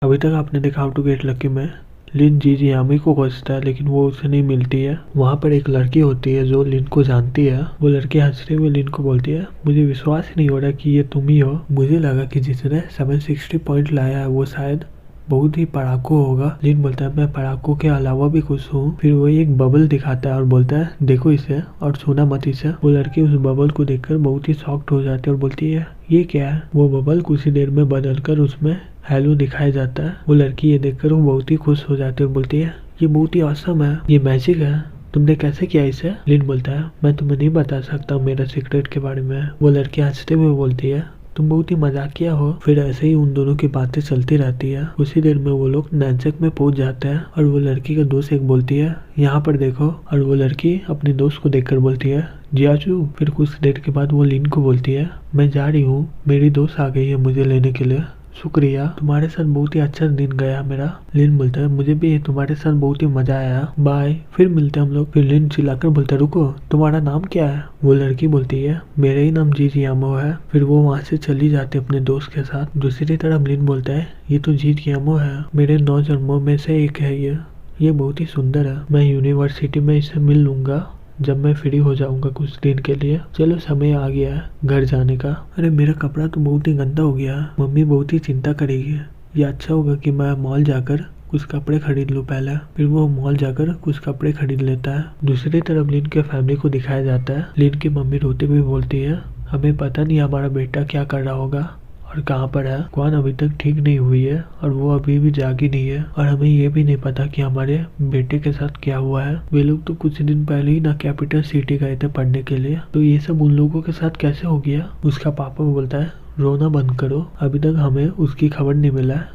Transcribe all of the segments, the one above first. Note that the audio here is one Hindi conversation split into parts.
अभी तक आपने देखा हाउ टू गेट लकी में लिन जी जी यामी को खोजता है, लेकिन वो उसे नहीं मिलती है। वहाँ पर एक लड़की होती है जो लिन को जानती है। वो लड़की हंसते हुए लिन को बोलती है, मुझे विश्वास ही नहीं हो रहा कि ये तुम ही हो। मुझे लगा कि जिसने 760 पॉइंट लाया है वो शायद बहुत ही पढ़ाकू होगा। लिन बोलता है, मैं पढ़ाकू के अलावा भी कुछ हूँ। फिर वो एक बबल दिखाता है और बोलता है, देखो इसे और छूना मत इसे। वो लड़की उस बबल को देखकर बहुत ही शॉक्ड हो जाती है और बोलती है, ये क्या है। वो बबल कुछ ही देर में बदलकर उसमें हेलो दिखाया जाता है। वो लड़की ये देखकर वो बहुत ही खुश हो जाती है और बोलती है, ये बहुत ही ऑसम है, ये मैजिक है, तुमने कैसे किया इसे। लिन बोलता है, मैं तुम्हें नहीं बता सकता मेरा सीक्रेट के बारे में। वो लड़की हंसते हुए बोलती है, तुम बहुत ही मजाकिया हो। फिर ऐसे ही उन दोनों की बातें चलती रहती है। उसी देर में वो लोग नैनचक में पहुंच जाते हैं और वो लड़की का दोस्त एक बोलती है, यहाँ पर देखो। और वो लड़की अपने दोस्त को देखकर बोलती है, जियाचू। फिर कुछ देर के बाद वो लिन को बोलती है, मैं जा रही हूँ, मेरी दोस्त आ गई है मुझे लेने के लिए। शुक्रिया, तुम्हारे साथ बहुत ही अच्छा दिन गया मेरा। लिन बोलता है, मुझे भी तुम्हारे साथ बहुत ही मजा आया, बाय, फिर मिलते हैं हम लोग। फिर लिन चिल्लाकर बोलता है, रुको, तुम्हारा नाम क्या है। वो लड़की बोलती है, मेरा ही नाम जी यामो है। फिर वो वहाँ से चली जाती है अपने दोस्त के साथ। दूसरी तरफ लिन बोलता है, ये तो जी यामो है, मेरे 9 जन्मों में से एक है ये बहुत ही सुंदर है। मैं यूनिवर्सिटी में इससे मिल लूंगा जब मैं फ्री हो जाऊंगा कुछ दिन के लिए। चलो समय आ गया है घर जाने का। अरे मेरा कपड़ा तो बहुत ही गंदा हो गया है, मम्मी बहुत ही चिंता करेगी। ये अच्छा होगा कि मैं मॉल जाकर कुछ कपड़े खरीद लूँ पहले। फिर वो मॉल जाकर कुछ कपड़े खरीद लेता है। दूसरी तरफ लिन के फैमिली को दिखाया जाता है। लिन की मम्मी रोते हुए बोलती है, हमें पता नहीं हमारा बेटा क्या कर रहा होगा और कहाँ पर है। क्वान अभी तक ठीक नहीं हुई है और वो अभी भी जागी नहीं है, और हमें ये भी नहीं पता कि हमारे बेटे के साथ क्या हुआ है। वे लोग तो कुछ दिन पहले ही ना कैपिटल सिटी गए थे पढ़ने के लिए, तो ये सब उन लोगों के साथ कैसे हो गया। उसका पापा बोलता है, रोना बंद करो, अभी तक हमें उसकी खबर नहीं मिला है,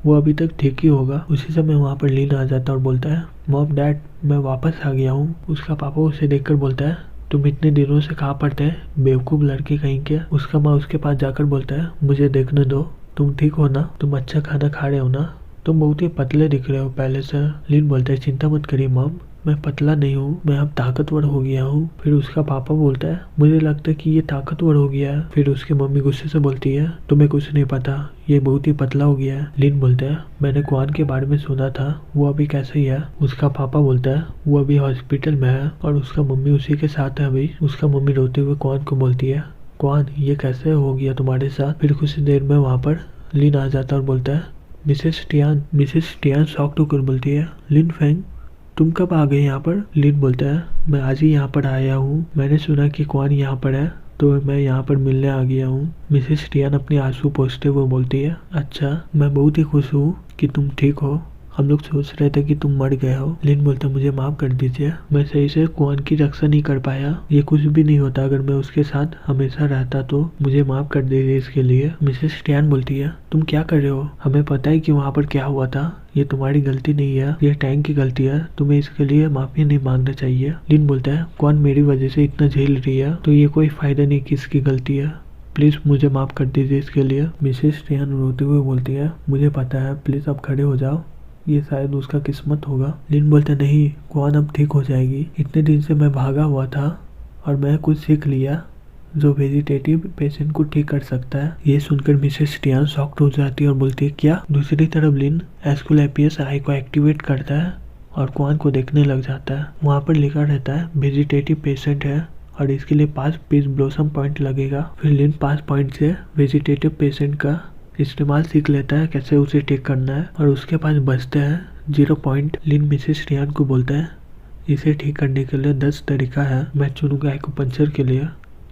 वो अभी तक ठीक ही होगा। उसी समय वहाँ पर लीन आ जाता है और बोलता है, मॉम डैड मैं वापस आ गया हूँ। उसका पापा उसे देखकर बोलता है, तुम इतने दिनों से कहाँ पढ़ते हैं, बेवकूफ़ लड़की कहीं के। उसका माँ उसके पास जाकर बोलता है, मुझे देखने दो, तुम ठीक हो ना, तुम अच्छा खाना खा रहे हो ना, तुम बहुत ही पतले दिख रहे हो पहले से। लीन बोलता है, चिंता मत करिए मॉम, मैं पतला नहीं हूँ, मैं अब ताकतवर हो गया हूँ। फिर उसका पापा बोलता है, मुझे लगता है कि ये ताकतवर हो गया है। फिर उसकी मम्मी गुस्से से बोलती है, तुम्हें कुछ नहीं पता, ये बहुत ही पतला हो गया है। लिन बोलता है, मैंने क्वान के बारे में सुना था, वो अभी कैसे ही है। उसका पापा बोलता है, वो अभी हॉस्पिटल में है और उसका मम्मी उसी के साथ है अभी। उसका मम्मी रोते हुए क्वान को बोलती है, क्वान ये कैसे हो गया तुम्हारे साथ। फिर कुछ देर में वहाँ पर लिन आ जाता है और बोलता है, मिसेस टियान शॉक्ड होकर बोलती है, लिन फेंग तुम कब आ गए यहाँ पर। लिन बोलता है, मैं आज ही यहाँ पर आया हूँ, मैंने सुना कि क्वान यहाँ पर है तो मैं यहाँ पर मिलने आ गया हूँ। मिसेस टियान अपने आंसू पोंछते हुए बोलती है, अच्छा मैं बहुत ही खुश हूँ कि तुम ठीक हो, हम लोग सोच रहे थे कि तुम मर गए हो। लिन बोलता, मुझे माफ कर दीजिए, मैं सही से क्वान की रक्षा नहीं कर पाया, ये कुछ भी नहीं होता अगर मैं उसके साथ हमेशा रहता तो, मुझे माफ कर दीजिए इसके लिए। मिसेस टियान बोलती है, तुम क्या कर रहे हो, हमें पता है कि वहाँ पर क्या हुआ था, ये तुम्हारी गलती नहीं है, ये टैंक की गलती है, तुम्हें इसके लिए माफी नहीं मांगना चाहिए। लिन बोलता है, क्वान मेरी वजह से इतना झेल रही है तो ये कोई फायदा नहीं कि इसकी गलती है, प्लीज मुझे माफ कर दीजिए इसके लिए। मिसेस टियान रोते हुए बोलती है, मुझे पता है, प्लीज अब खड़े हो जाओ, ये शायद उसका किस्मत होगा। लिन बोलता नहीं, क्वान अब ठीक हो जाएगी, इतने दिन से मैं भागा हुआ था और मैं कुछ सीख लिया जो वेजिटेटिव पेशेंट को ठीक कर सकता है। ये सुनकर मिसेस टियान शॉक्ड हो जाती है और बोलती है, क्या। दूसरी तरफ लिन एस्कुलेपियस आई को एक्टिवेट करता है और क्वान को देखने लग जाता है। वहाँ पर लिखा रहता है वेजिटेटिव पेशेंट है और इसके लिए 5 पीस ब्लॉसम पॉइंट लगेगा। फिर लिन 5 पॉइंट से वेजिटेटिव पेशेंट का इस्तेमाल सीख लेता है, कैसे उसे ठीक करना है, और उसके पास बचते हैं 0 पॉइंट। लिन मिसेस टियान को बोलता है, इसे ठीक करने के लिए 10 तरीका है, मैं चुनूंगा एक्यूपंक्चर के लिए,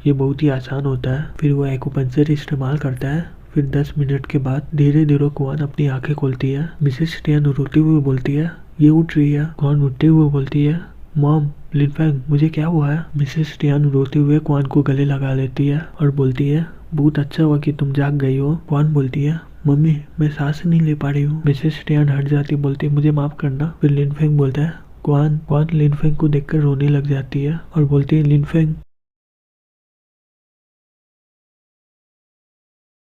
ये बहुत ही आसान होता है। फिर वो एक्यूपंक्चर इस्तेमाल करता है। फिर 10 मिनट के बाद धीरे धीरे क्वान अपनी आंखें खोलती है। मिसेस टियान रोती हुई बोलती है, ये उठ रही है। क्वान उठते हुए बोलती है, मॉम लिन फेंग मुझे क्या हुआ है। मिसेस टियान रोते हुए क्वान को गले लगा लेती है और बोलती है, बहुत अच्छा हुआ कि तुम जाग गई हो। क्वान बोलती है, मम्मी मैं सांस नहीं ले पा रही हूँ। मिसेस टियान हट जाती, बोलती है, मुझे माफ करना। फिर लिन फेंग बोलता है, क्वान लिन फेंग को देखकर रोने लग जाती है और बोलती है, लिन फेंग